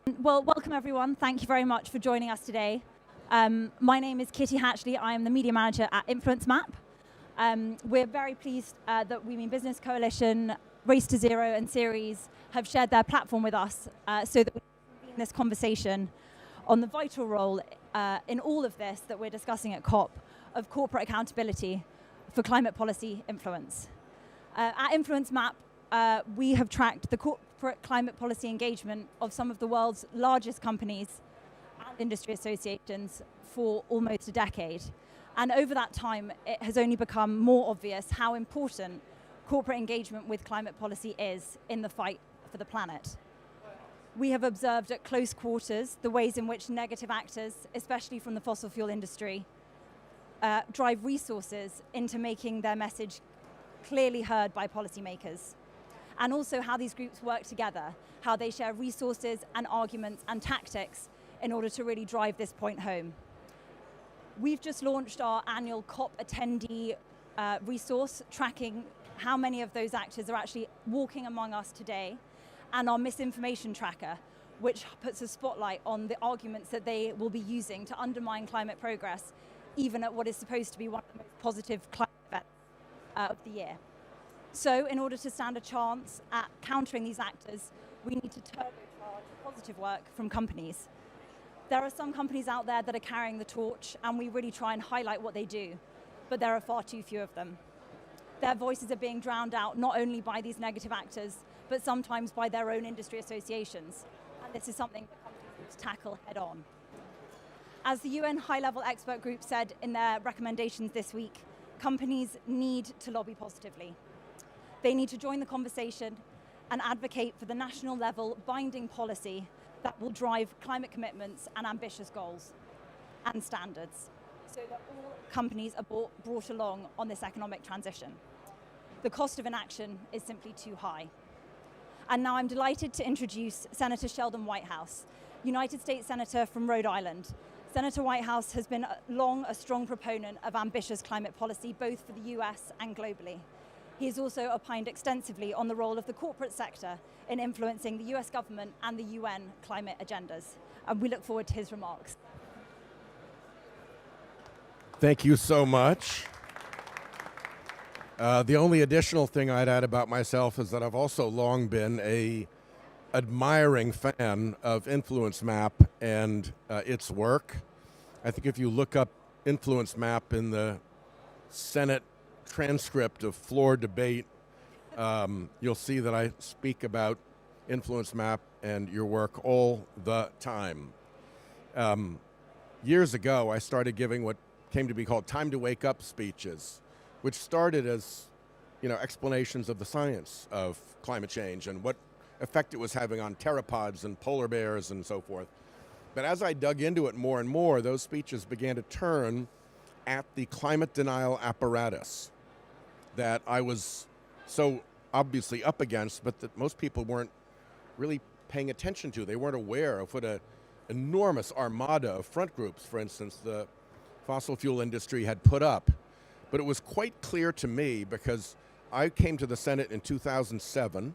Well, welcome everyone. Thank you very much for joining us today. My name is Kitty Hatchley. I am the media manager at InfluenceMap. We're very pleased that We Mean Business Coalition, Race to Zero and Ceres have shared their platform with us so that we can convene this conversation on the vital role in all of this that we're discussing at COP of corporate accountability for climate policy influence. At InfluenceMap, we have tracked the corporate climate policy engagement of some of the world's largest companies and industry associations for almost a decade. And over that time, it has only become more obvious how important corporate engagement with climate policy is in the fight for the planet. We have observed at close quarters the ways in which negative actors, especially from the fossil fuel industry, drive resources into making their message clearly heard by policymakers. And also how these groups work together, how they share resources and arguments and tactics in order to really drive this point home. We've just launched our annual COP attendee resource tracking how many of those actors are actually walking among us today, and our misinformation tracker, which puts a spotlight on the arguments that they will be using to undermine climate progress, even at what is supposed to be one of the most positive climate events of the year. So in order to stand a chance at countering these actors, we need to turbocharge positive work from companies. There are some companies out there that are carrying the torch, and we really try and highlight what they do, but there are far too few of them. Their voices are being drowned out not only by these negative actors, but sometimes by their own industry associations. And this is something that companies need to tackle head on. As the UN high-level expert group said in their recommendations this week, companies need to lobby positively. They need to join the conversation and advocate for the national level binding policy that will drive climate commitments and ambitious goals and standards so that all companies are brought along on this economic transition. The cost of inaction is simply too high. And now I'm delighted to introduce Senator Sheldon Whitehouse, United States Senator from Rhode Island. Senator Whitehouse has been long a strong proponent of ambitious climate policy, both for the US and globally. He has also opined extensively on the role of the corporate sector in influencing the US government and the UN climate agendas. And we look forward to his remarks. Thank you so much. The only additional thing I'd add about myself is that I've also long been an admiring fan of InfluenceMap and its work. I think if you look up InfluenceMap in the Senate transcript of floor debate, you'll see that I speak about InfluenceMap and your work all the time. Years ago, I started giving what came to be called time to wake up speeches, which started as explanations of the science of climate change and what effect it was having on pteropods and polar bears and so forth. But as I dug into it more and more, those speeches began to turn at the climate denial apparatus that I was so obviously up against, but that most people weren't really paying attention to. They weren't aware of what an enormous armada of front groups, for instance, the fossil fuel industry had put up. But it was quite clear to me because I came to the Senate in 2007,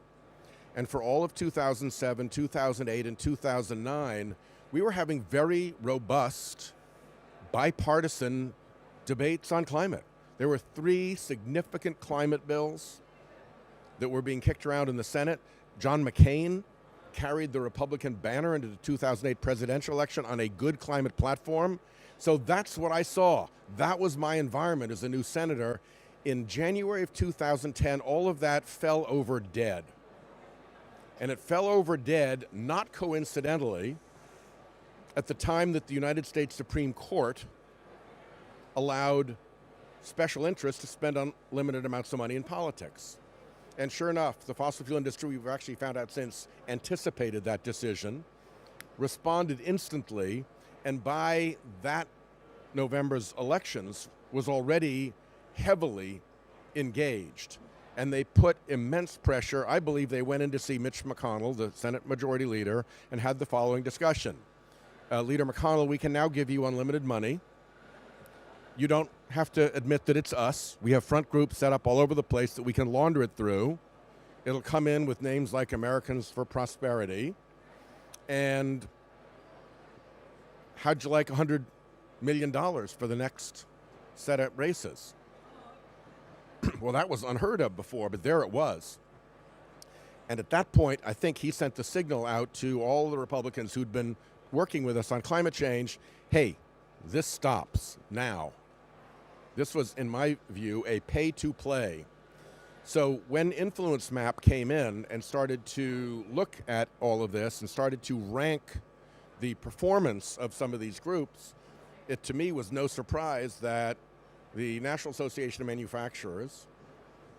and for all of 2007, 2008, and 2009, we were having very robust, bipartisan debates on climate. There were 3 significant climate bills that were being kicked around in the Senate. John McCain carried the Republican banner into the 2008 presidential election on a good climate platform. So that's what I saw. That was my environment as a new senator. In January of 2010, all of that fell over dead. And it fell over dead, not coincidentally, at the time that the United States Supreme Court allowed special interests to spend unlimited amounts of money in politics. And sure enough, the fossil fuel industry, we've actually found out since, anticipated that decision, responded instantly, and by that November's elections was already heavily engaged. And they put immense pressure. I believe they went in to see Mitch McConnell, the Senate Majority Leader, and had the following discussion. Leader McConnell, we can now give you unlimited money. You don't have to admit that it's us. We have front groups set up all over the place that we can launder it through. It'll come in with names like Americans for Prosperity. And how'd you like $100 million for the next set of races? Well, that was unheard of before, but there it was. And at that point, I think he sent the signal out to all the Republicans who'd been working with us on climate change, hey, this stops now. This was, in my view, a pay-to-play. So when InfluenceMap came in and started to look at all of this and started to rank the performance of some of these groups, it to me was no surprise that the National Association of Manufacturers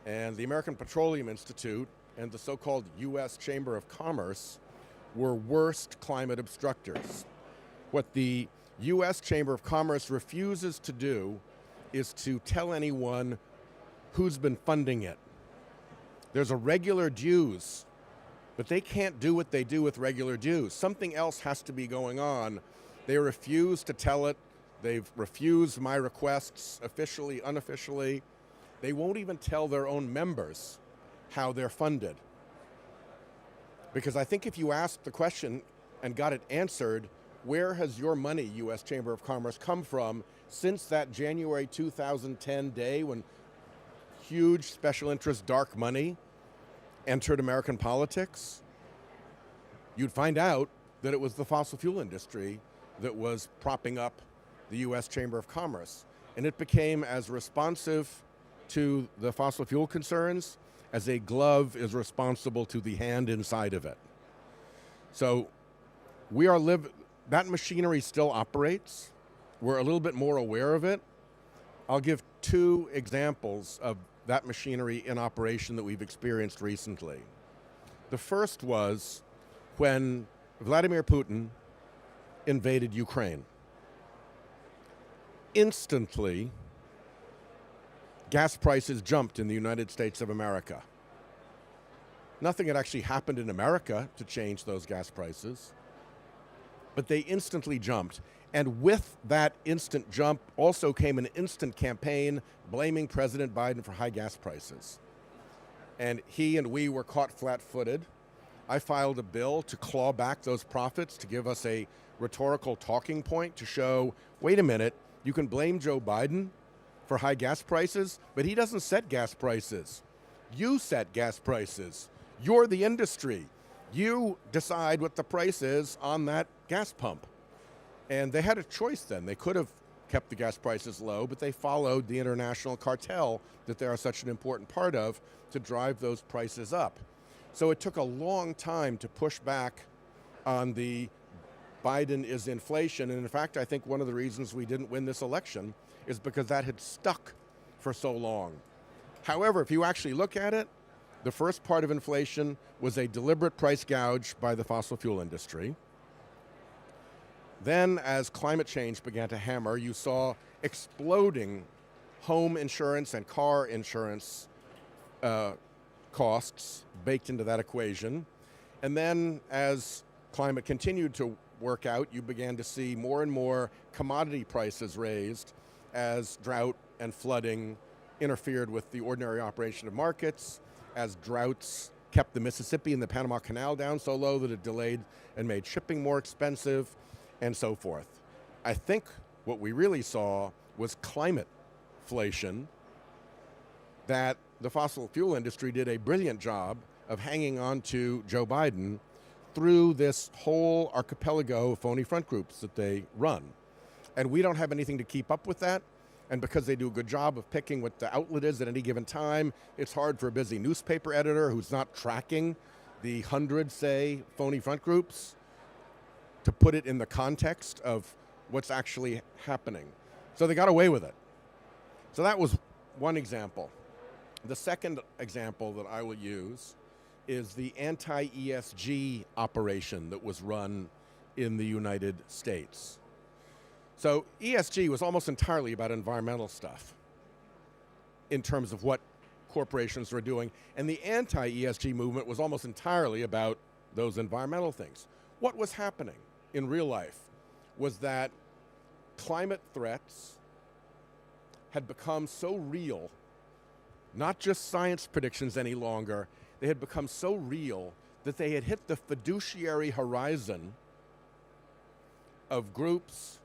and the American Petroleum Institute and the so-called U.S. Chamber of Commerce were worst climate obstructors. What the U.S. Chamber of Commerce refuses to do is to tell anyone who's been funding it. There's a regular dues, but they can't do what they do with regular dues. Something else has to be going on. They refuse to tell it. They've refused my requests officially, unofficially. They won't even tell their own members how they're funded. Because I think if you asked the question and got it answered, where has your money, U.S. Chamber of Commerce, come from since that January 2010 day when huge special interest dark money entered American politics? You'd find out that it was the fossil fuel industry that was propping up the U.S. Chamber of Commerce. And it became as responsive to the fossil fuel concerns as a glove is responsible to the hand inside of it. So we are that machinery still operates. We're a little bit more aware of it. I'll give two examples of that machinery in operation that we've experienced recently. The first was when Vladimir Putin invaded Ukraine. Instantly, gas prices jumped in the United States of America. Nothing had actually happened in America to change those gas prices, but they instantly jumped. And with that instant jump also came an instant campaign blaming President Biden for high gas prices. And he and we were caught flat-footed. I filed a bill to claw back those profits, to give us a rhetorical talking point to show, wait a minute, you can blame Joe Biden for high gas prices, but he doesn't set gas prices. You set gas prices. You're the industry. You decide what the price is on that gas pump. And they had a choice then. They could have kept the gas prices low, but they followed the international cartel that they are such an important part of to drive those prices up. So it took a long time to push back on the Biden is inflation. And in fact, I think one of the reasons we didn't win this election is because that had stuck for so long. However, if you actually look at it, the first part of inflation was a deliberate price gouge by the fossil fuel industry. Then, as climate change began to hammer, you saw exploding home insurance and car insurance costs baked into that equation. And then, as climate continued to work out, you began to see more and more commodity prices raised as drought and flooding interfered with the ordinary operation of markets, as droughts kept the Mississippi and the Panama Canal down so low that it delayed and made shipping more expensive, and so forth. I think what we really saw was climateflation, that the fossil fuel industry did a brilliant job of hanging on to Joe Biden through this whole archipelago of phony front groups that they run. And we don't have anything to keep up with that. And because they do a good job of picking what the outlet is at any given time, it's hard for a busy newspaper editor who's not tracking the 100, say, phony front groups to put it in the context of what's actually happening. So they got away with it. So that was one example. The second example that I will use is the anti-ESG operation that was run in the United States. So ESG was almost entirely about environmental stuff in terms of what corporations were doing, and the anti-ESG movement was almost entirely about those environmental things. What was happening in real life was that climate threats had become so real, not just science predictions any longer, they had become so real that they had hit the fiduciary horizon of groups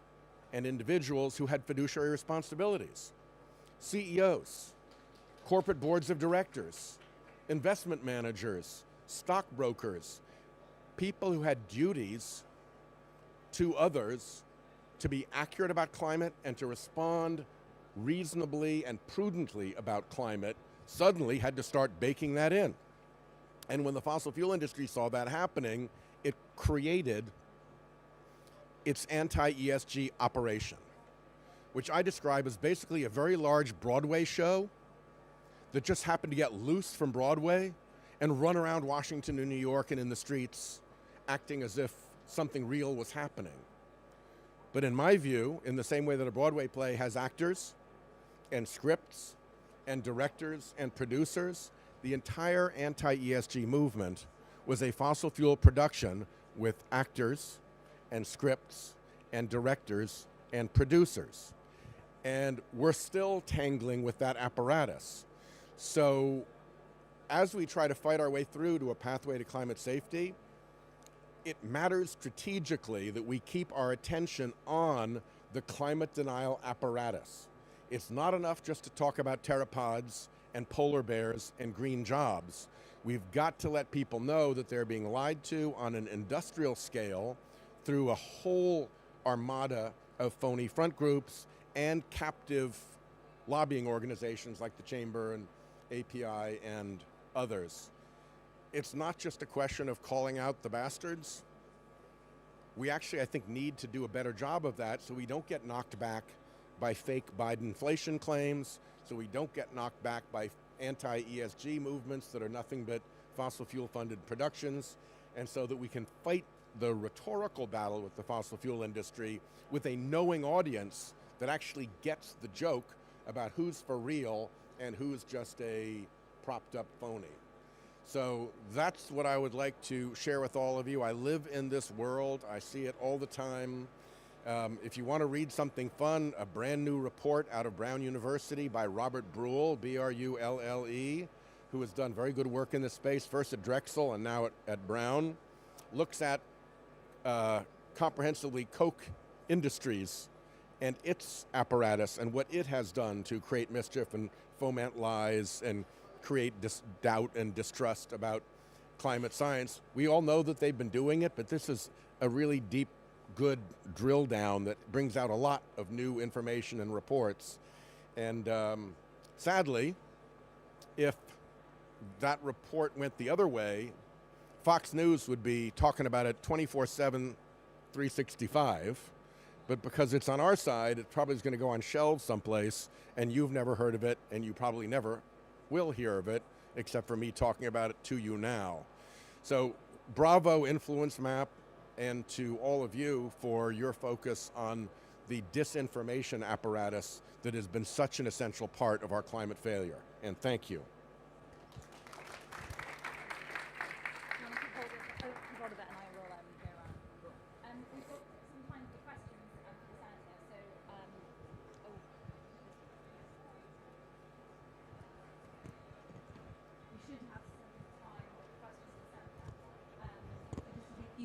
and individuals who had fiduciary responsibilities. CEOs, corporate boards of directors, investment managers, stockbrokers, people who had duties to others to be accurate about climate and to respond reasonably and prudently about climate suddenly had to start baking that in. And when the fossil fuel industry saw that happening, it created its anti-ESG operation, which I describe as basically a very large Broadway show that just happened to get loose from Broadway and run around Washington and New York and in the streets acting as if something real was happening. But in my view, in the same way that a Broadway play has actors and scripts and directors and producers, the entire anti-ESG movement was a fossil fuel production with actors and scripts and directors and producers. And we're still tangling with that apparatus. So as we try to fight our way through to a pathway to climate safety, it matters strategically that we keep our attention on the climate denial apparatus. It's not enough just to talk about pteropods and polar bears and green jobs. We've got to let people know that they're being lied to on an industrial scale through a whole armada of phony front groups and captive lobbying organizations like the Chamber and API and others. It's not just a question of calling out the bastards. We actually, I think, need to do a better job of that so we don't get knocked back by fake Biden inflation claims, so we don't get knocked back by anti-ESG movements that are nothing but fossil fuel funded productions, and so that we can fight the rhetorical battle with the fossil fuel industry with a knowing audience that actually gets the joke about who's for real and who's just a propped up phony. So that's what I would like to share with all of you. I live in this world. I see it all the time. If you want to read something fun, a brand new report out of Brown University by Robert Brulle, B-R-U-L-L-E, who has done very good work in this space, first at Drexel and now at Brown, looks at comprehensively Koch Industries and its apparatus and what it has done to create mischief and foment lies and create doubt and distrust about climate science. We all know that they've been doing it, but this is a really deep, good drill down that brings out a lot of new information and reports. And sadly, if that report went the other way, Fox News would be talking about it 24/7, 365. But because it's on our side, it probably is going to go on shelves someplace, and you've never heard of it, and you probably never will hear of it, except for me talking about it to you now. So bravo, InfluenceMap, and to all of you for your focus on the disinformation apparatus that has been such an essential part of our climate failure. And thank you.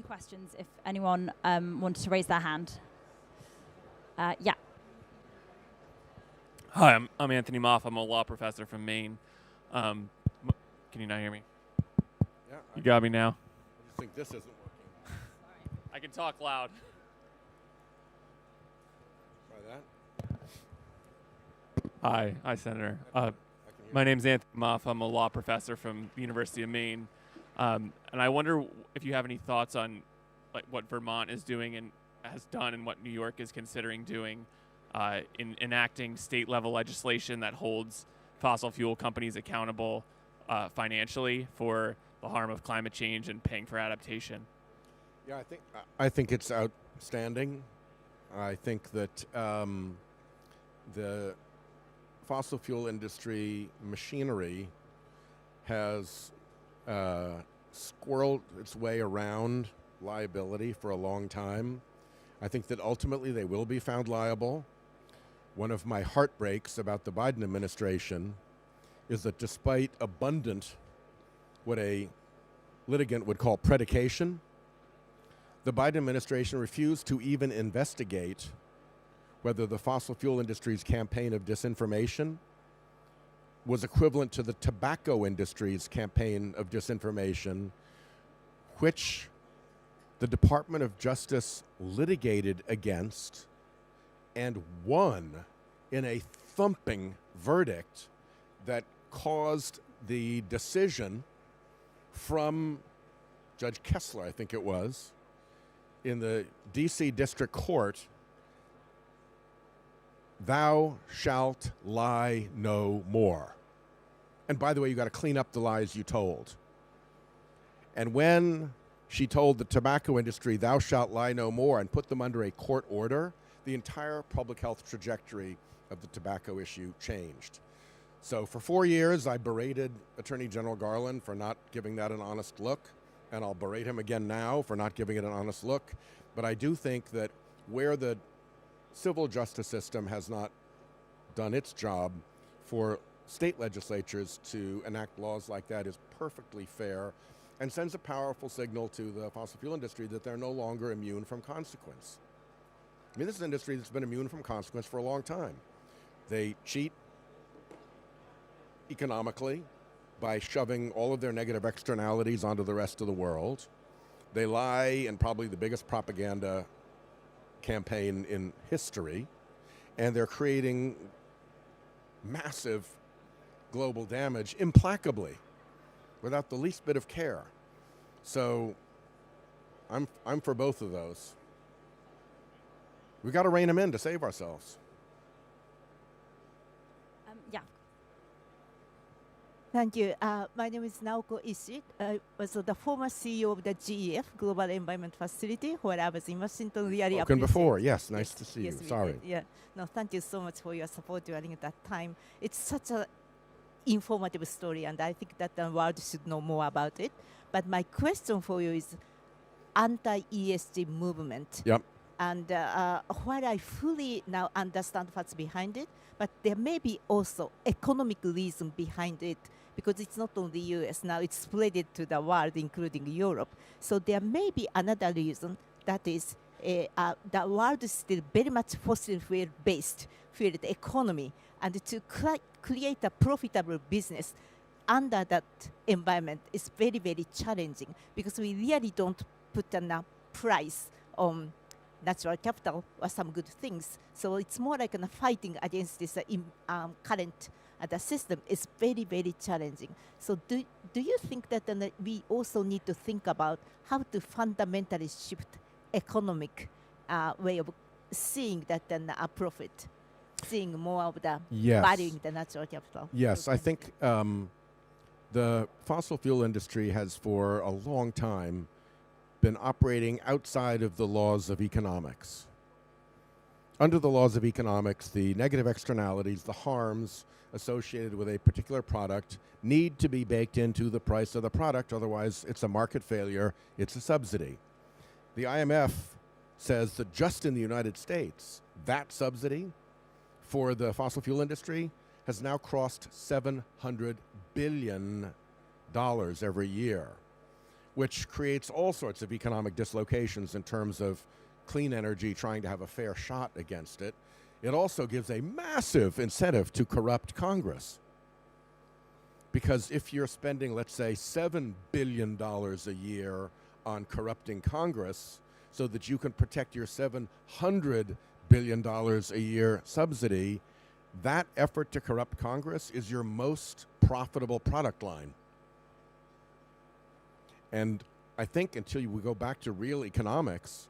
Questions if anyone wanted to raise their hand. Yeah. Hi, I'm Anthony Moff. I'm a law professor from Maine. Can you not hear me? Yeah. You got me now? I just think this isn't working. I can talk loud. Try that. Hi, Senator. My name's Anthony Moff. I'm a law professor from the University of Maine. And I wonder if you have any thoughts on like what Vermont is doing and has done and what New York is considering doing in enacting state-level legislation that holds fossil fuel companies accountable financially for the harm of climate change and paying for adaptation. Yeah, I think it's outstanding. I think that the fossil fuel industry machinery has squirreled its way around liability for a long time. I think that ultimately they will be found liable. One of my heartbreaks about the Biden administration is that despite abundant, what a litigant would call predication, the Biden administration refused to even investigate whether the fossil fuel industry's campaign of disinformation was equivalent to the tobacco industry's campaign of disinformation, which the Department of Justice litigated against and won in a thumping verdict that caused the decision from Judge Kessler, I think it was, in the D.C. District Court, thou shalt lie no more. And by the way, you got to clean up the lies you told. And when she told the tobacco industry, thou shalt lie no more, and put them under a court order, the entire public health trajectory of the tobacco issue changed. So for 4 years, I berated Attorney General Garland for not giving that an honest look, and I'll berate him again now for not giving it an honest look. But I do think that where the civil justice system has not done its job, for state legislatures to enact laws like that is perfectly fair and sends a powerful signal to the fossil fuel industry that they're no longer immune from consequence. I mean, this is an industry that's been immune from consequence for a long time. They cheat economically by shoving all of their negative externalities onto the rest of the world. They lie in probably the biggest propaganda campaign in history, and they're creating massive global damage implacably without the least bit of care. So I'm for both of those. We've got to rein them in to save ourselves. Yeah. Thank you. My name is Naoko Ishii. I was the former CEO of the GEF, Global Environment Facility, where I was in Washington. Really Spoken appreciate before, it. yes, nice to see Yes, you. we Sorry. did. Yeah. No, thank you so much for your support during that time. It's such an informative story, and I think that the world should know more about it. But my question for you is anti-ESG movement. Yep. And while I fully now understand what's behind it, but there may be also economic reason behind it, because it's not only US, now it's spread it to the world, including Europe. So there may be another reason, that is the world is still very much fossil fuel-based field economy, and to create a profitable business under that environment is very, very challenging, because we really don't put enough price on natural capital or some good things. So it's more like fighting against this current the system is very, very challenging. So do you think that we also need to think about how to fundamentally shift economic way of seeing that a profit, seeing more of the valuing the natural capital? Yes, I think the fossil fuel industry has for a long time been operating outside of the laws of economics. Under the laws of economics, the negative externalities, the harms associated with a particular product need to be baked into the price of the product, otherwise it's a market failure, it's a subsidy. The IMF says that just in the United States, that subsidy for the fossil fuel industry has now crossed $700 billion every year, which creates all sorts of economic dislocations in terms of clean energy trying to have a fair shot against it. It also gives a massive incentive to corrupt Congress. Because if you're spending, let's say, $7 billion a year on corrupting Congress so that you can protect your $700 billion a year subsidy, that effort to corrupt Congress is your most profitable product line. And I think until we go back to real economics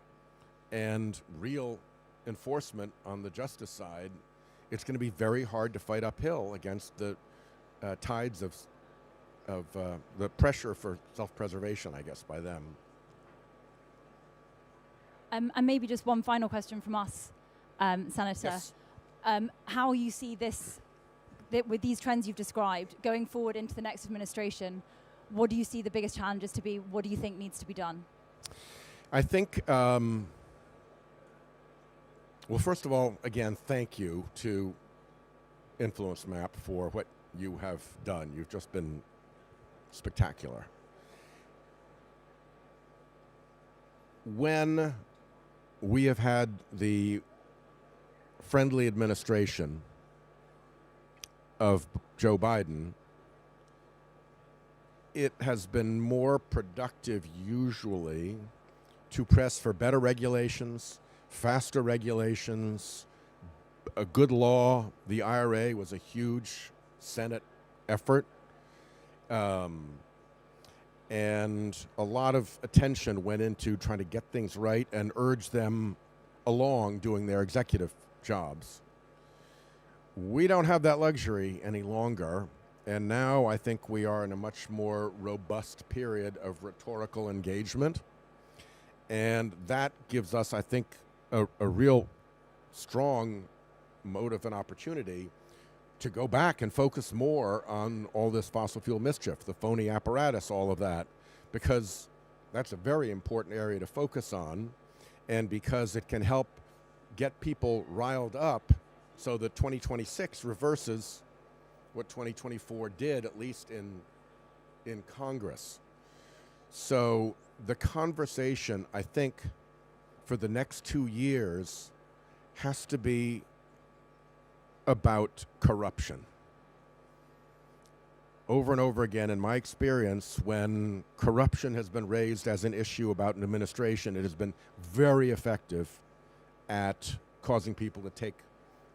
and real enforcement on the justice side, it's going to be very hard to fight uphill against the tides of the pressure for self-preservation, I guess, by them. And maybe just one final question from us, Senator. Yes. How you see this, with these trends you've described, going forward into the next administration, what do you see the biggest challenges to be? What do you think needs to be done? I think, well, first of all, again, thank you to InfluenceMap for what you have done. You've just been spectacular. when we have had the friendly administration of Joe Biden, it has been more productive usually to press for better regulations, faster regulations, a good law. The IRA was a huge Senate effort. And a lot of attention went into trying to get things right and urge them along doing their executive jobs. We don't have that luxury any longer, and now I think we are in a much more robust period of rhetorical engagement, and that gives us, I think, a real strong motive and opportunity to go back and focus more on all this fossil fuel mischief, the phony apparatus, all of that, because that's a very important area to focus on, and because it can help get people riled up so that 2026 reverses what 2024 did, at least in Congress. So the conversation, I think, for the next 2 years has to be about corruption. Over and over again, in my experience, when corruption has been raised as an issue about an administration, it has been very effective at causing people to take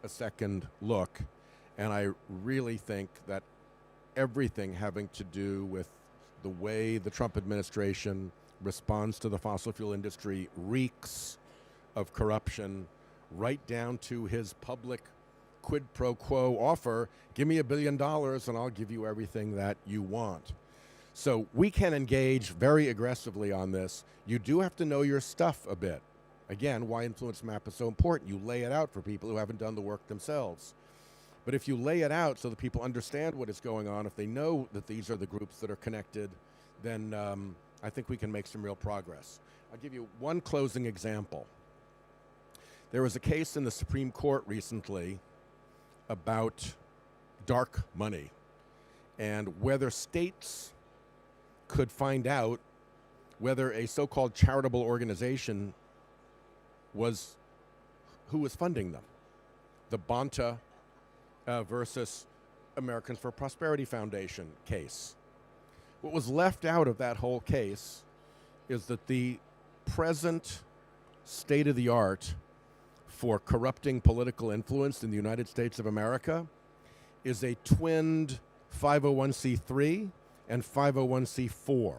a second look. And I really think that everything having to do with the way the Trump administration responds to the fossil fuel industry reeks of corruption, right down to his public quid pro quo offer, give me $1 billion and I'll give you everything that you want. So we can engage very aggressively on this. You do have to know your stuff a bit. Again, why InfluenceMap is so important. You lay it out for people who haven't done the work themselves. But if you lay it out so that people understand what is going on, if they know that these are the groups that are connected, then I think we can make some real progress. I'll give you one closing example. There was a case in the Supreme Court recently about dark money and whether states could find out whether a so-called charitable organization was who was funding them. The Bonta versus Americans for Prosperity Foundation case. What was left out of that whole case is that the present state of the art for corrupting political influence in the United States of America is a twinned 501c3 and 501c4.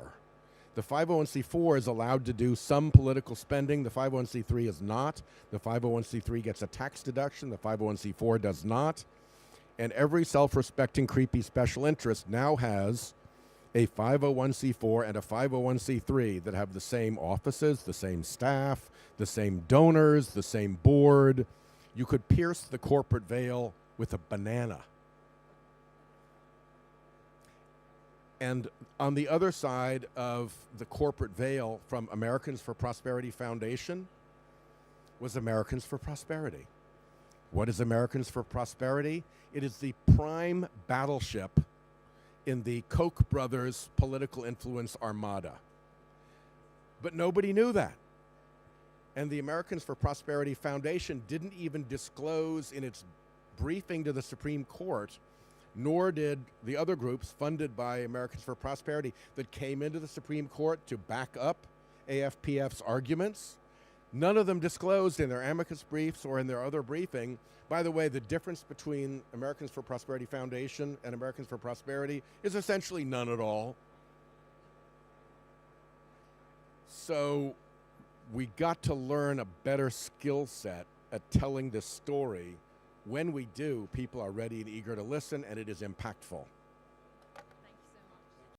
The 501c4 is allowed to do some political spending. The 501c3 is not. The 501c3 gets a tax deduction. The 501c4 does not. And every self-respecting creepy special interest now has a 501c4 and a 501c3 that have the same offices, the same staff, the same donors, the same board. You could pierce the corporate veil with a banana. And on the other side of the corporate veil from Americans for Prosperity Foundation was Americans for Prosperity. What is Americans for Prosperity? It is the prime battleship in the Koch brothers' political influence armada. But nobody knew that. And the Americans for Prosperity Foundation didn't even disclose in its briefing to the Supreme Court, nor did the other groups funded by Americans for Prosperity that came into the Supreme Court to back up AFPF's arguments. None of them disclosed in their amicus briefs or in their other briefing. By the way, the difference between Americans for Prosperity Foundation and Americans for Prosperity is essentially none at all. So we got to learn a better skill set at telling this story. When we do, people are ready and eager to listen, and it is impactful.